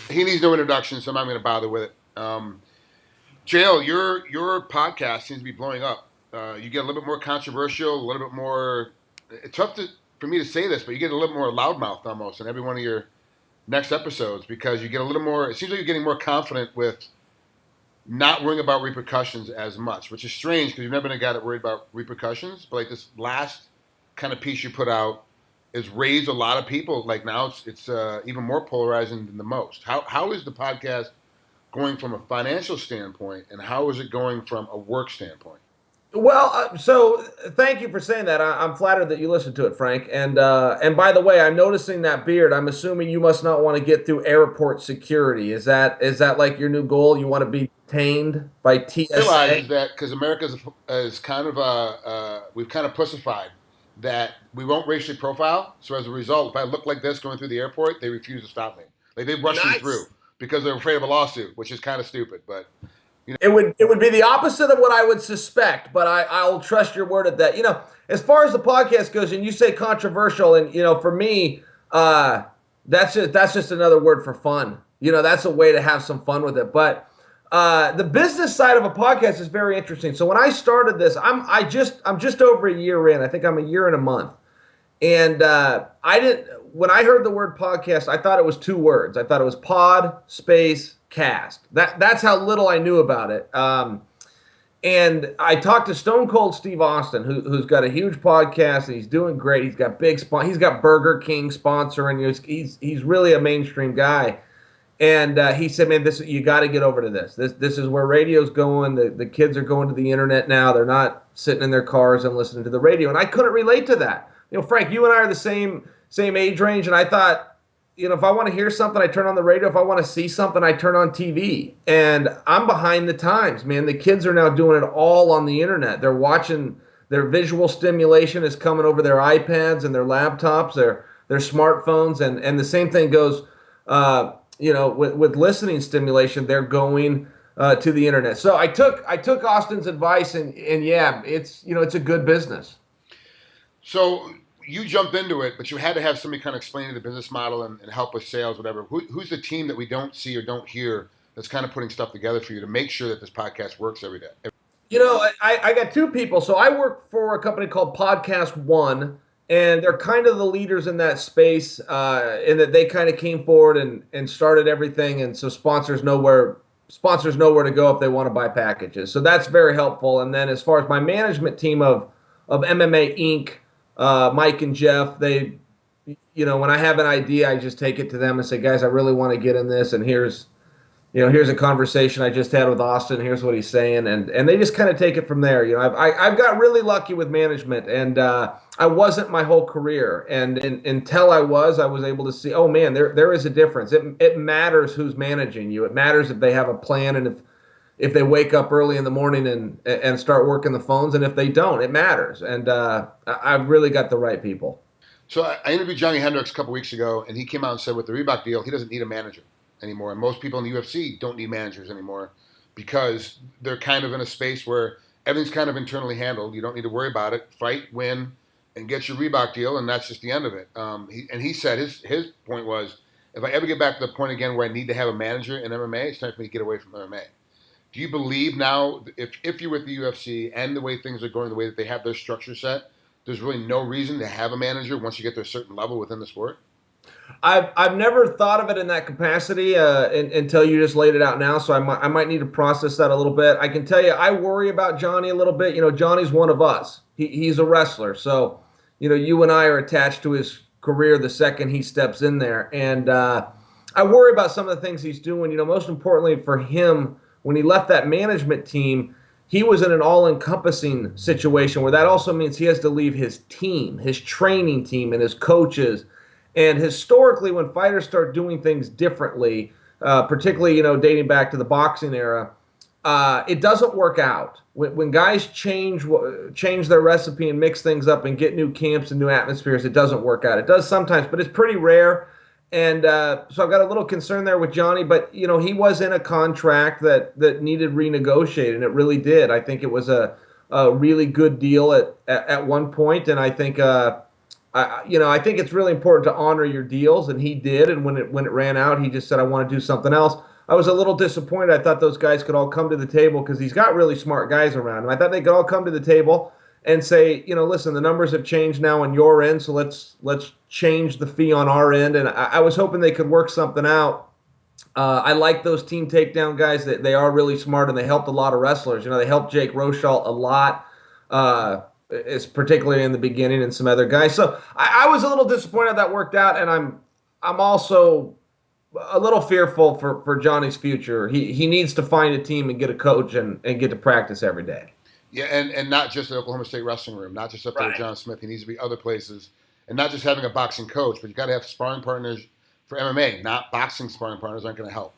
He needs no introduction, so I'm not going to bother with it. Chael, your podcast seems to be blowing up. You get a little bit more controversial, a little bit more. It's tough for me to say this, but you get a little more loudmouth almost in every one of your next episodes because you get a little more. It seems like you're getting more confident with not worrying about repercussions as much, which is strange because you've never been a guy that worried about repercussions. But like this last kind of piece you put out has raised a lot of people. Like now it's even more polarizing than the most. How is the podcast going from a financial standpoint, and how is it going from a work standpoint? Well, so thank you for saying that. I'm flattered that you listened to it, Frank. And by the way, I'm noticing that beard. I'm assuming you must not want to get through airport security. Is that like your new goal? You want to be detained by TSA? Realizes that because America is kind of we've kind of pussified that we won't racially profile. So as a result, if I look like this going through the airport, they refuse to stop me. Like they rush me through Nice. because they're afraid of a lawsuit, which is kind of stupid. But It would be the opposite of what I would suspect, but I'll trust your word at that. As far as the podcast goes, and you say controversial, and for me, that's just another word for fun. That's a way to have some fun with it. But the business side of a podcast is very interesting. So when I started this, I'm just over a year in. I think I'm a year and a month. And I didn't. When I heard the word podcast, I thought it was two words. I thought it was pod space cast. That's how little I knew about it. And I talked to Stone Cold Steve Austin, who's got a huge podcast and he's doing great. He's got he's got Burger King sponsoring. He's really a mainstream guy. And he said, "Man, you got to get over to this. This is where radio's going. The kids are going to the internet now. They're not sitting in their cars and listening to the radio." And I couldn't relate to that. Frank, you and I are the same age range, and I thought, if I want to hear something, I turn on the radio. If I want to see something, I turn on TV. And I'm behind the times, man. The kids are now doing it all on the internet. They're watching. Their visual stimulation is coming over their iPads and their laptops, their smartphones, and the same thing goes. With listening stimulation, they're going to the internet. So I took Austin's advice, and yeah, it's a good business. so you jumped into it, but you had to have somebody kind of explain the business model and help with sales, whatever. Who's the team that we don't see or don't hear that's kind of putting stuff together for you to make sure that this podcast works every day? I got two people. So I work for a company called Podcast One, and they're kind of the leaders in that space, in that they kind of came forward and started everything, and so sponsors know where to go if they want to buy packages. So that's very helpful. And then as far as my management team of MMA Inc., Mike and Jeff, they, when I have an idea, I just take it to them and say, guys, I really want to get in this, and here's a conversation I just had with Austin. Here's what he's saying, and they just kind of take it from there. I've got really lucky with management, and I wasn't my whole career, and until I was able to see, oh man, there is a difference. It matters who's managing you. It matters if they have a plan, and if they wake up early in the morning and start working the phones, and if they don't, it matters. And I've really got the right people. So I interviewed Johnny Hendricks a couple weeks ago, and he came out and said with the Reebok deal, he doesn't need a manager anymore. And most people in the UFC don't need managers anymore because they're kind of in a space where everything's kind of internally handled. You don't need to worry about it. Fight, win, and get your Reebok deal, and that's just the end of it. He said his point was, if I ever get back to the point again where I need to have a manager in MMA, it's time for me to get away from MMA. Do you believe now, if you're with the UFC and the way things are going, the way that they have their structure set, there's really no reason to have a manager once you get to a certain level within the sport? I've never thought of it in that capacity until you just laid it out now, so I might need to process that a little bit. I can tell you, I worry about Johnny a little bit. Johnny's one of us. He's a wrestler, so you and I are attached to his career the second he steps in there, and I worry about some of the things he's doing. Most importantly for him, when he left that management team, he was in an all-encompassing situation where that also means he has to leave his team, his training team, and his coaches. And historically, when fighters start doing things differently, particularly dating back to the boxing era, it doesn't work out. When guys change their recipe and mix things up and get new camps and new atmospheres, it doesn't work out. It does sometimes, but it's pretty rare. And so I've got a little concern there with Johnny, but he was in a contract that needed renegotiated, and it really did. I think it was a really good deal at one point, and I think I think it's really important to honor your deals, and he did. And when it ran out, he just said, "I want to do something else." I was a little disappointed. I thought those guys could all come to the table because he's got really smart guys around him. I thought they could all come to the table and say, listen, the numbers have changed now on your end, so let's change the fee on our end. And I was hoping they could work something out. I like those team takedown guys. That they are really smart, and they helped a lot of wrestlers. They helped Jake Rochelle a lot. Is particularly in the beginning, and some other guys. So I was a little disappointed that worked out, and I'm also a little fearful for Johnny's future. He needs to find a team and get a coach and get to practice every day. Yeah, and not just the Oklahoma State wrestling room, not just up there with John Smith. He needs to be other places, and not just having a boxing coach, but you got to have sparring partners for MMA. Not boxing sparring partners aren't going to help.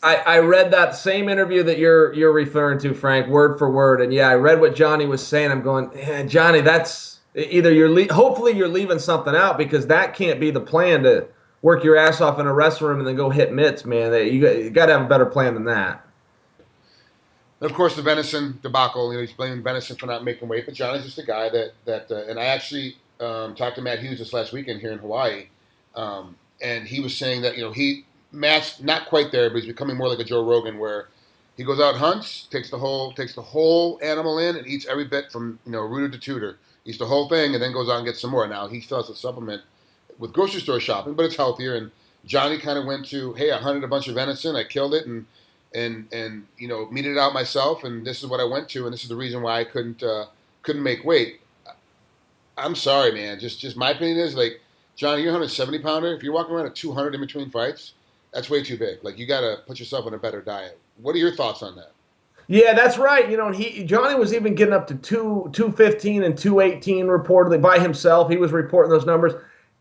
I read that same interview that you're referring to, Frank, word for word, and yeah, I read what Johnny was saying. I'm going, Johnny, that's either hopefully you're leaving something out, because that can't be the plan, to work your ass off in a wrestling room and then go hit mitts, man. You got to have a better plan than that. Of course, the venison debacle. He's blaming venison for not making weight, but Johnny's just a guy that and I actually talked to Matt Hughes this last weekend here in Hawaii, and he was saying that Matt's not quite there, but he's becoming more like a Joe Rogan, where he goes out and hunts, takes the whole animal in, and eats every bit from rooter to tutor, eats the whole thing, and then goes out and gets some more. Now he still has a supplement with grocery store shopping, but it's healthier. And Johnny kind of went to, hey, I hunted a bunch of venison, I killed it, and meted it out myself, and this is what I went to, and this is the reason why I couldn't make weight. I'm sorry, man. Just my opinion is, like, Johnny, you're a 170 pounder. If you're walking around at 200 in between fights, that's way too big. Like, you got to put yourself on a better diet. What are your thoughts on that? Yeah, that's right. Johnny was even getting up to 215 and 218 reportedly by himself. He was reporting those numbers,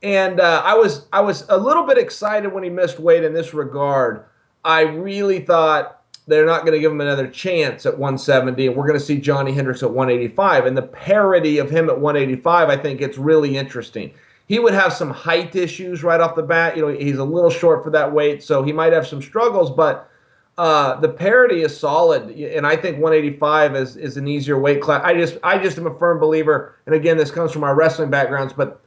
and I was a little bit excited when he missed weight in this regard. I really thought they're not going to give him another chance at 170, and we're going to see Johnny Hendricks at 185. And the parity of him at 185, I think it's really interesting. He would have some height issues right off the bat. He's a little short for that weight, so he might have some struggles, but the parity is solid, and I think 185 is an easier weight class. I just am a firm believer, and again, this comes from our wrestling backgrounds, but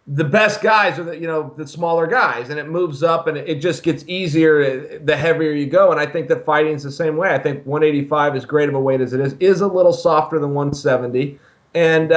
the best guys are the smaller guys, and it moves up, and it just gets easier the heavier you go. And I think that fighting's the same way. I think 185, as great of a weight as it is a little softer than 170, and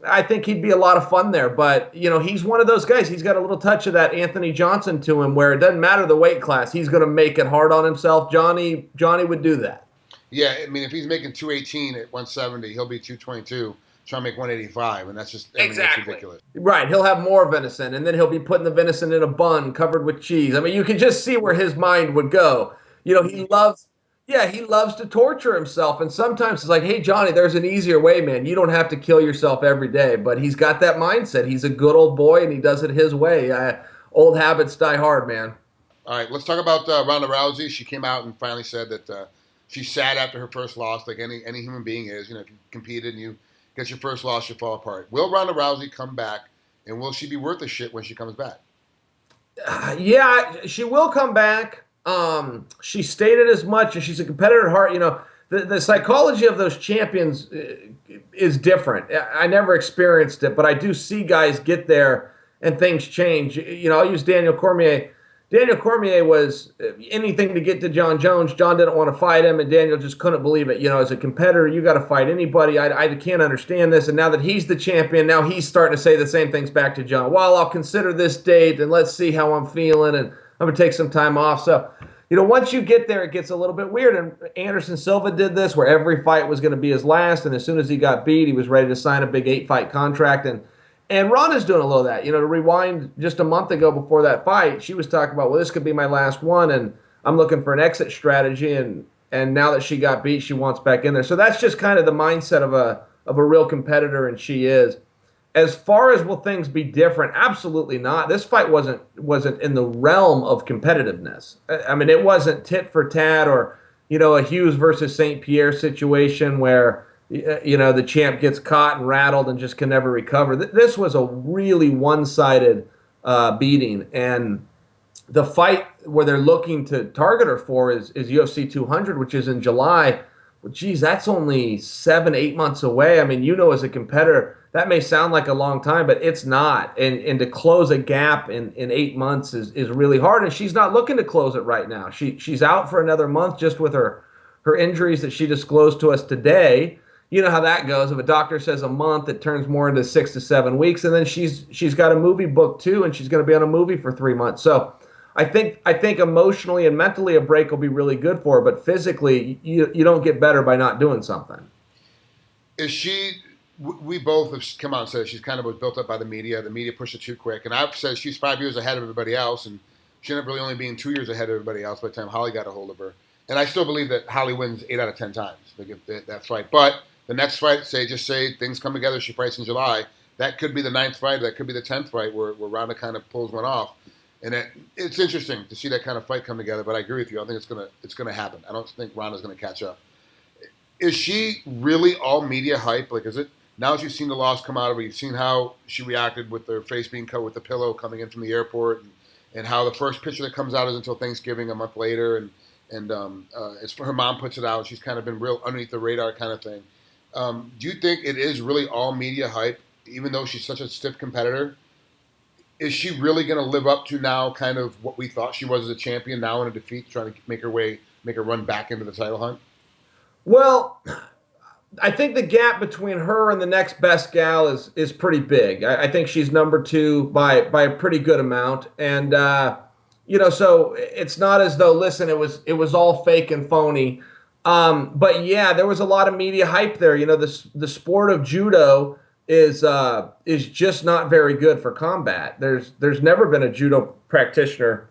I think he'd be a lot of fun there. But he's one of those guys. He's got a little touch of that Anthony Johnson to him, where it doesn't matter the weight class. He's going to make it hard on himself. Johnny would do that. Yeah, I mean, if he's making 218 at 170, he'll be 222. Trying to make 185, and that's just exactly. That's ridiculous. Right, he'll have more venison, and then he'll be putting the venison in a bun covered with cheese. I mean, you can just see where his mind would go. He loves to torture himself, and sometimes it's like, hey, Johnny, there's an easier way, man. You don't have to kill yourself every day. But he's got that mindset. He's a good old boy, and he does it his way. Old habits die hard, man. All right, let's talk about Ronda Rousey. She came out and finally said that she's sad after her first loss, like any human being is. If you competed and you get your first loss, you fall apart. Will Ronda Rousey come back, and will she be worth a shit when she comes back? Yeah, she will come back. She stated as much, and she's a competitor at heart. The psychology of those champions is different. I never experienced it, but I do see guys get there and things change. I'll use Daniel Cormier. Daniel Cormier was anything to get to John Jones. John didn't want to fight him, and Daniel just couldn't believe it. As a competitor, you got to fight anybody. I can't understand this. And now that he's the champion, now he's starting to say the same things back to John. Well, I'll consider this date, and let's see how I'm feeling, and I'm going to take some time off. So, once you get there, it gets a little bit weird. And Anderson Silva did this, where every fight was going to be his last, and as soon as he got beat, he was ready to sign a big 8-fight contract. And Ronda's doing a little of that. To rewind just a month ago before that fight, she was talking about, well, this could be my last one, and I'm looking for an exit strategy. And now that she got beat, she wants back in there. So that's just kind of the mindset of a real competitor, and she is. As far as will things be different, absolutely not. This fight wasn't in the realm of competitiveness. I mean, it wasn't tit for tat or a Hughes versus St. Pierre situation where the champ gets caught and rattled and just can never recover. This was a really one-sided beating, and the fight where they're looking to target her for is UFC 200, which is in July. Well, geez, that's only 7-8 months away. I mean, as a competitor, that may sound like a long time, but it's not. And to close a gap in 8 months is really hard. And she's not looking to close it right now. She's out for another month just with her injuries that she disclosed to us today. You know how that goes. If a doctor says a month, it turns more into 6 to 7 weeks, and then she's got a movie booked too, and she's going to be on a movie for 3 months. So I think emotionally and mentally a break will be really good for her, but physically you don't get better by not doing something. Is she? We both have come out and said she's kind of was built up by the media. The media pushed it too quick, and I've said she's 5 years ahead of everybody else, and she ended up really only being 2 years ahead of everybody else by the time Holly got a hold of her. And I still believe that Holly wins 8 out of 10 times that fight, but the next fight, say things come together, she fights in July. That could be the 9th fight. That could be the 10th fight where Ronda kind of pulls one off. And it's interesting to see that kind of fight come together. But I agree with you. I think it's gonna happen. I don't think Ronda's gonna catch up. Is she really all media hype? Like, is it now that you've seen the loss come out of her? You've seen how she reacted with her face being cut with the pillow coming in from the airport, and how the first picture that comes out is until Thanksgiving a month later, and it's her mom puts it out. She's kind of been real underneath the radar kind of thing. Do you think it is really all media hype, even though she's such a stiff competitor? Is she really going to live up to now kind of what we thought she was as a champion now in a defeat, trying to make her run back into the title hunt? Well, I think the gap between her and the next best gal is pretty big. I think she's number 2 by a pretty good amount. And, so it's not as though, listen, it was all fake and phony. But yeah, there was a lot of media hype there. The sport of judo is just not very good for combat. There's never been a judo practitioner.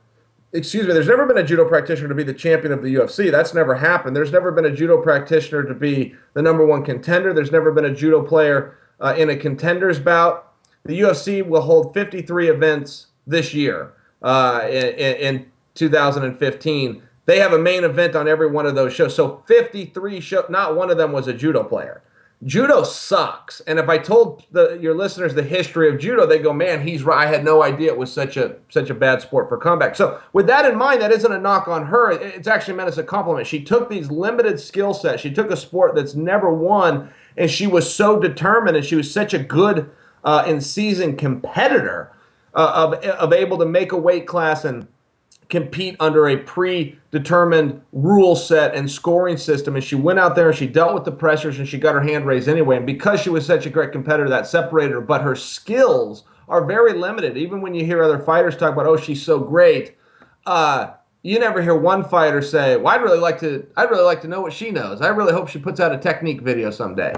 There's never been a judo practitioner to be the champion of the UFC. That's never happened. There's never been a judo practitioner to be the number 1 contender. There's never been a judo player in a contenders bout. The UFC will hold 53 events this year in 2015. They have a main event on every one of those shows. So 53 shows, not one of them was a judo player. Judo sucks. And if I told your listeners the history of judo, they go, man, he's right. I had no idea it was such a bad sport for comeback. So with that in mind, that isn't a knock on her. It's actually meant as a compliment. She took these limited skill sets. She took a sport that's never won, and she was so determined, and she was such a good and seasoned competitor of able to make a weight class and compete under a predetermined rule set and scoring system. And she went out there and she dealt with the pressures and she got her hand raised anyway. And because she was such a great competitor, that separated her. But her skills are very limited. Even when you hear other fighters talk about, oh, she's so great, you never hear one fighter say, well, I'd really like to know what she knows. I really hope she puts out a technique video someday.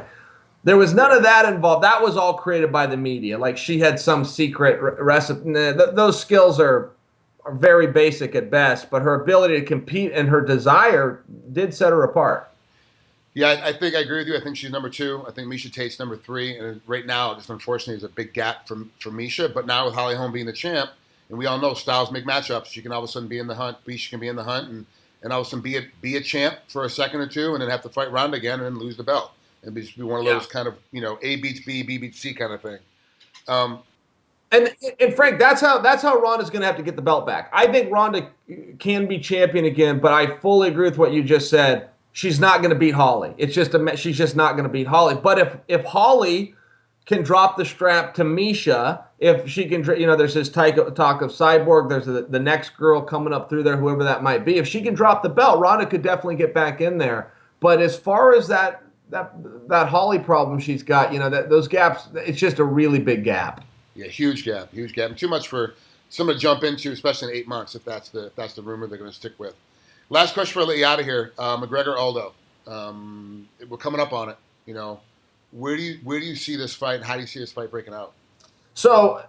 There was none of that involved. That was all created by the media. Like she had some secret recipe. Those skills are very basic at best, but her ability to compete and her desire did set her apart. Yeah, I think I agree with you. I think she's number 2. I think Miesha Tate's number 3. And right now, just unfortunately, there's a big gap for Miesha. But now with Holly Holm being the champ, and we all know styles make matchups, she can all of a sudden be in the hunt. Miesha can be in the hunt and all of a sudden be a champ for a second or two and then have to fight Ronda again and then lose the belt. And be one of those kind of, A beats B, B beats C kind of thing. And Frank, that's how Ronda's going to have to get the belt back. I think Ronda can be champion again, but I fully agree with what you just said. She's not going to beat Holly. She's just not going to beat Holly. But if Holly can drop the strap to Miesha, if she can, there's this talk of Cyborg. There's the next girl coming up through there, whoever that might be. If she can drop the belt, Ronda could definitely get back in there. But as far as that Holly problem she's got, those gaps, it's just a really big gap. Yeah, huge gap, and too much for someone to jump into, especially in 8 months, if that's the rumor they're going to stick with. Last question before I let you out of here, McGregor Aldo. We're coming up on it. Where do you see this fight? How do you see this fight breaking out? So,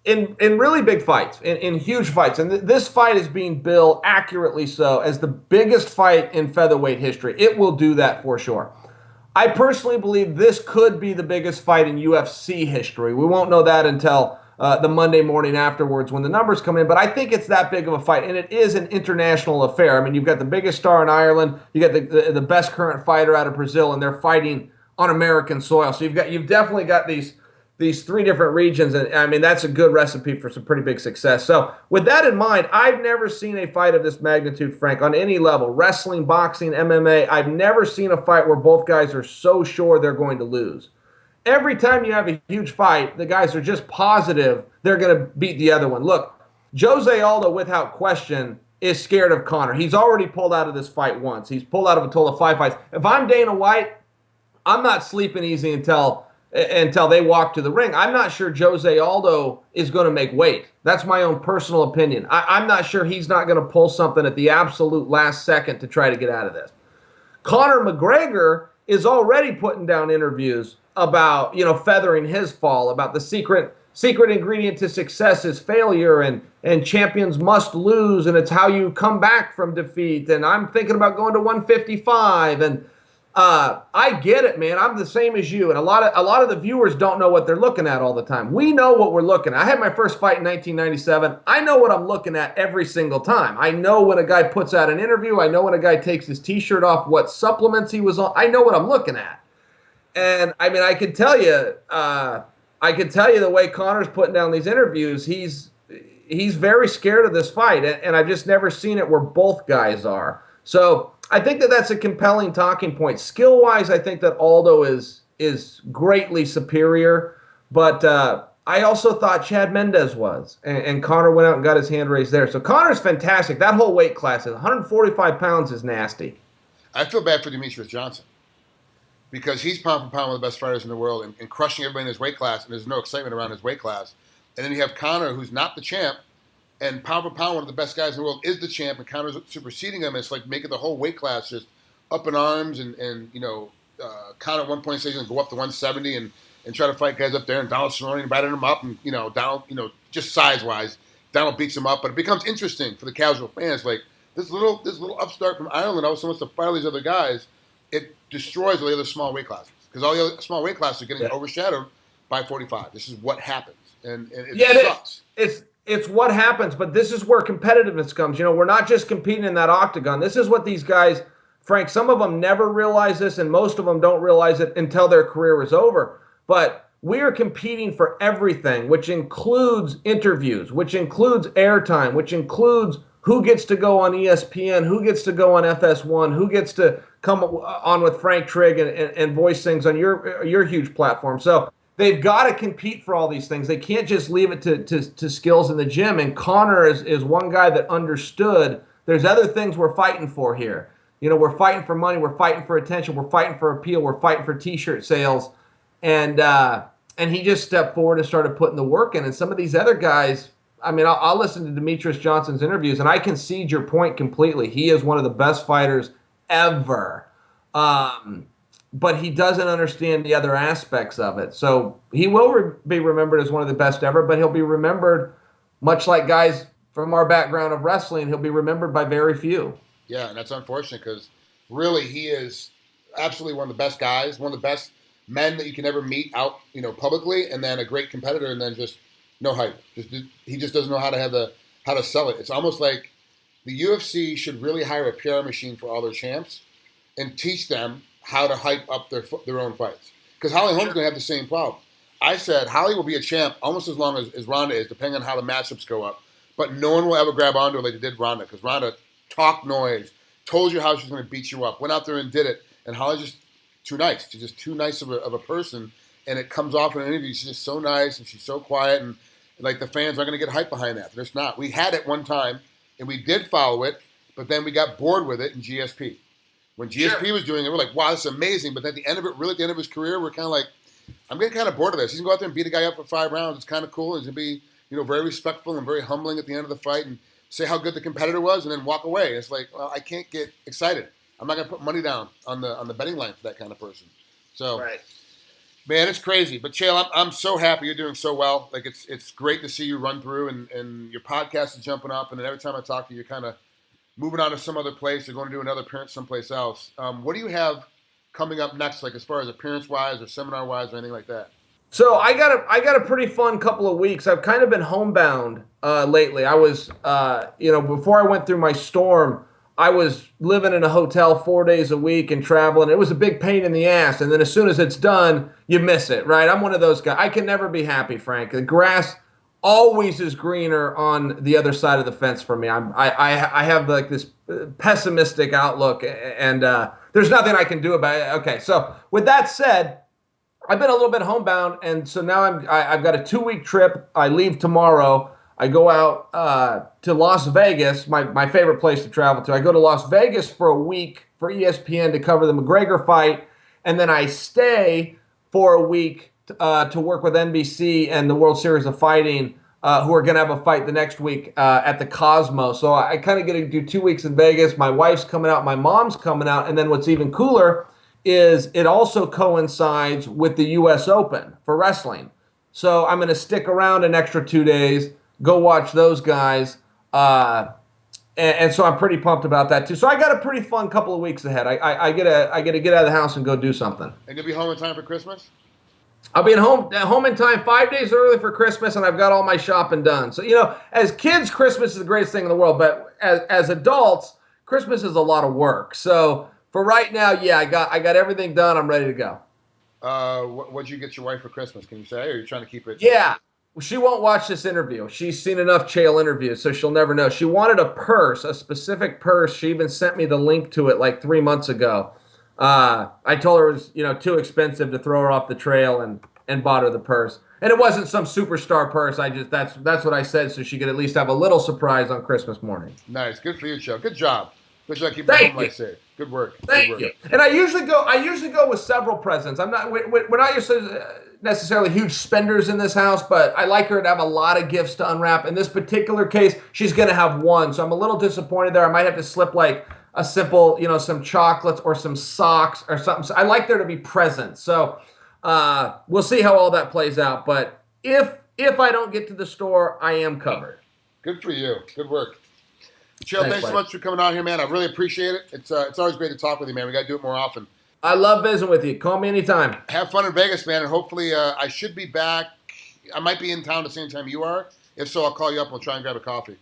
in really big fights, in huge fights, and this fight is being billed accurately so as the biggest fight in featherweight history. It will do that for sure. I personally believe this could be the biggest fight in UFC history. We won't know that until the Monday morning afterwards when the numbers come in, but I think it's that big of a fight, and it is an international affair. I mean, you've got the biggest star in Ireland, you got the best current fighter out of Brazil, and they're fighting on American soil. So you've definitely got these 3 different regions, and I mean, that's a good recipe for some pretty big success. So with that in mind, I've never seen a fight of this magnitude, Frank, on any level. Wrestling, boxing, MMA, I've never seen a fight where both guys are so sure they're going to lose. every time you have a huge fight, the guys are just positive they're going to beat the other one. Look, Jose Aldo, without question, is scared of Conor. He's already pulled out of this fight once. He's pulled out of a total of 5 fights. If I'm Dana White, I'm not sleeping easy until they walk to the ring. I'm not sure Jose Aldo is going to make weight. That's my own personal opinion. I'm not sure he's not going to pull something at the absolute last second to try to get out of this. Conor McGregor is already putting down interviews about, feathering his fall, about the secret ingredient to success is failure, and champions must lose, and it's how you come back from defeat. And I'm thinking about going to 155. And I get it, man. I'm the same as you, and a lot of the viewers don't know what they're looking at all the time. We know what we're looking at. I had my first fight in 1997. I know what I'm looking at every single time. I know when a guy puts out an interview. I know when a guy takes his T-shirt off, what supplements he was on. I know what I'm looking at. And I mean, I could tell you the way Conor's putting down these interviews, he's very scared of this fight, and I've just never seen it where both guys are. So I think that's a compelling talking point. Skill-wise, I think that Aldo is greatly superior, but I also thought Chad Mendes was, and Conor went out and got his hand raised there. So Conor's fantastic. That whole weight class, 145 pounds, is nasty. I feel bad for Demetrius Johnson because he's pound for pound one of the best fighters in the world and crushing everybody in his weight class, and there's no excitement around his weight class. And then you have Conor, who's not the champ, and pound for pound, one of the best guys in the world is the champ, and Conor's superseding him. It's like making the whole weight class just up in arms. And Conor at one point says he's going to go up to 170 and try to fight guys up there. And Donald Cerrone batting him up, and Donald, just size wise, Donald beats him up. But it becomes interesting for the casual fans. Like this little upstart from Ireland also wants to fight all these other guys. It destroys all the other small weight classes because all the other small weight classes are getting overshadowed by 45. This is what happens, and it sucks. It's what happens, but this is where competitiveness comes. We're not just competing in that octagon. This is what these guys, Frank, some of them never realize this, and most of them don't realize it until their career is over. But we are competing for everything, which includes interviews, which includes airtime, which includes who gets to go on ESPN, who gets to go on FS1, who gets to come on with Frank Trigg and voice things on your huge platform. So they've got to compete for all these things. They can't just leave it to skills in the gym. And Conor is one guy that understood there's other things we're fighting for here. We're fighting for money. We're fighting for attention. We're fighting for appeal. We're fighting for T-shirt sales. And he just stepped forward and started putting the work in. And some of these other guys, I mean, I'll listen to Demetrius Johnson's interviews, and I concede your point completely. He is one of the best fighters ever. But he doesn't understand the other aspects of it. So he will be remembered as one of the best ever, but he'll be remembered, much like guys from our background of wrestling, he'll be remembered by very few. Yeah, and that's unfortunate because really he is absolutely one of the best guys, one of the best men that you can ever meet out, publicly, and then a great competitor, and then just no hype. He just doesn't know how to sell it. It's almost like the UFC should really hire a PR machine for all their champs and teach them how to hype up their own fights. Because Holly Holm's going to have the same problem. I said Holly will be a champ almost as long as Ronda is, depending on how the matchups go up. But no one will ever grab onto her like they did Ronda, because Ronda talked noise, told you how she was going to beat you up, went out there and did it. And Holly's just too nice. She's just too nice of a person, and it comes off in an interview. She's just so nice, and she's so quiet, and like the fans aren't going to get hype behind that. They're just not. We had it one time, and we did follow it, but then we got bored with it in GSP. When GSP was doing it, we're like, wow, this is amazing. But then at the end of it, really at the end of his career, we're kind of like, I'm getting kind of bored of this. He's going to go out there and beat a guy up for 5 rounds. It's kind of cool. He's going to be, very respectful and very humbling at the end of the fight and say how good the competitor was and then walk away. It's like, well, I can't get excited. I'm not going to put money down on the betting line for that kind of person. So, right. Man, it's crazy. But, Chael, I'm so happy you're doing so well. Like, it's great to see you run through, and your podcast is jumping up. And then every time I talk to you, you're kind of moving on to some other place or going to do another appearance someplace else. What do you have coming up next, like as far as appearance-wise or seminar-wise or anything like that? So I got a pretty fun couple of weeks. I've kind of been homebound lately. I was, before I went through my storm, I was living in a hotel 4 days a week and traveling. It was a big pain in the ass. And then as soon as it's done, you miss it, right? I'm one of those guys. I can never be happy, Frank. The grass always is greener on the other side of the fence for me. I have like this pessimistic outlook, and there's nothing I can do about it. Okay, so with that said, I've been a little bit homebound, and so now I've got a 2-week trip. I leave tomorrow. I go out to Las Vegas, my favorite place to travel to. I go to Las Vegas for a week for ESPN to cover the McGregor fight, and then I stay for a week to work with NBC and the World Series of Fighting, who are going to have a fight the next week at the Cosmo. So I kind of get to do 2 weeks in Vegas. My wife's coming out, my mom's coming out, and then what's even cooler is it also coincides with the U.S. Open for wrestling. So I'm going to stick around an extra 2 days, go watch those guys, and so I'm pretty pumped about that too. So I got a pretty fun couple of weeks ahead. I get to get out of the house and go do something. And you'll be home in time for Christmas? I'll be home in time 5 days early for Christmas, and I've got all my shopping done. So, as kids, Christmas is the greatest thing in the world, but as adults, Christmas is a lot of work. So for right now, yeah, I got everything done. I'm ready to go. What'd you get your wife for Christmas? Can you say, or are you trying to keep it? Yeah. She won't watch this interview. She's seen enough Chael interviews, so she'll never know. She wanted a purse, a specific purse. She even sent me the link to it like 3 months ago. I told her it was, too expensive to throw her off the trail and bought her the purse. And it wasn't some superstar purse. That's what I said, so she could at least have a little surprise on Christmas morning. Nice. Good for you, Chael. Good job. Good job keeping the home life safe. Good work. Thank you. And I usually go with several presents. We're not necessarily huge spenders in this house, but I like her to have a lot of gifts to unwrap. In this particular case, she's going to have one. So I'm a little disappointed there. I might have to slip like a simple, some chocolates or some socks or something. So I like there to be presents. So we'll see how all that plays out. But if I don't get to the store, I am covered. Good for you. Good work. Chael, thanks so much for coming on here, man. I really appreciate it. It's always great to talk with you, man. We got to do it more often. I love visiting with you. Call me anytime. Have fun in Vegas, man, and hopefully I should be back. I might be in town the same time you are. If so, I'll call you up and we'll try and grab a coffee.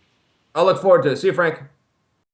I'll look forward to it. See you, Frank.